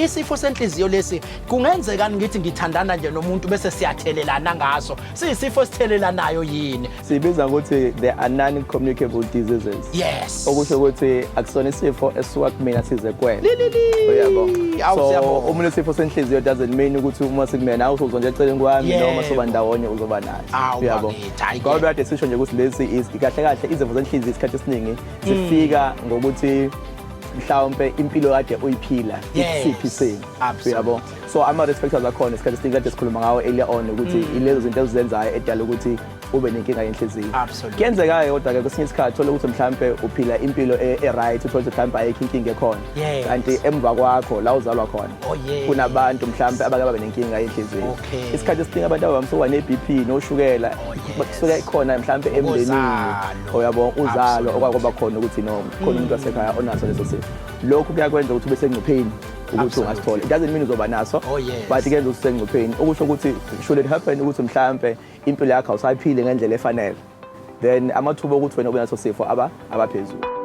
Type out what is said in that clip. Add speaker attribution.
Speaker 1: isifo senhliziyo lesi kungenzeka ngithi ngithandana nje nomuntu bese siyathelelana ngaso siyisifo sithelelanayo yini
Speaker 2: sibiza ukuthi there are non-communicable diseases
Speaker 1: yes
Speaker 2: okusho ukuthi akusona isifo esisuka kumina size kuwena
Speaker 1: yabo
Speaker 2: so uma unesifo senhliziyo doesn't mean ukuthi uma sikumena awuzozwa nje eceleni kwami noma soba ndawonye uzoba nayo
Speaker 1: yabo
Speaker 2: ngoba kade sisho nje ukuthi lesi is kahle kahle izifo senhliziyo isikhathi esiningi zifika ngokuthi mhlawumbe impilo kade uyiphila isiphi sini yabo so ama risk factors akhona isikhathi esiningi kade sikhuluma ngawo earlier on ukuthi ilezo zinto ezenzayo edala ukuthi ube nenkinga yenhliziyo kuyenzeka kodwa ke kwesinye isikhathi thola ukuthi mhlawumbe uphila impilo right uthola ukuthi mhlawumbe ayikho inkinga ekhona kanti emva kwakho la uzalwa khona kunabantu mhlawumbe abake babe nenkinga yenhliziyo isikhathi esiningi abantu abamsuka ne-BP noshukela kusuka ikhona mhlawumbe emndenini oyabo uzalo okwakuba khona ukuthi no khona umuntu wasekhaya onaso leso sifo lokho kuyakwenza ukuthi ube sengcupheni ukuthi ungasithola it doesn't mean uzoba naso but kenza usengcupheni okusho ukuthi should it happen ukuthi mhlawumbe impilo yakho awusaphile ngendlela efanele then amathuba ukuthi wena ube naso sifo abaphezulu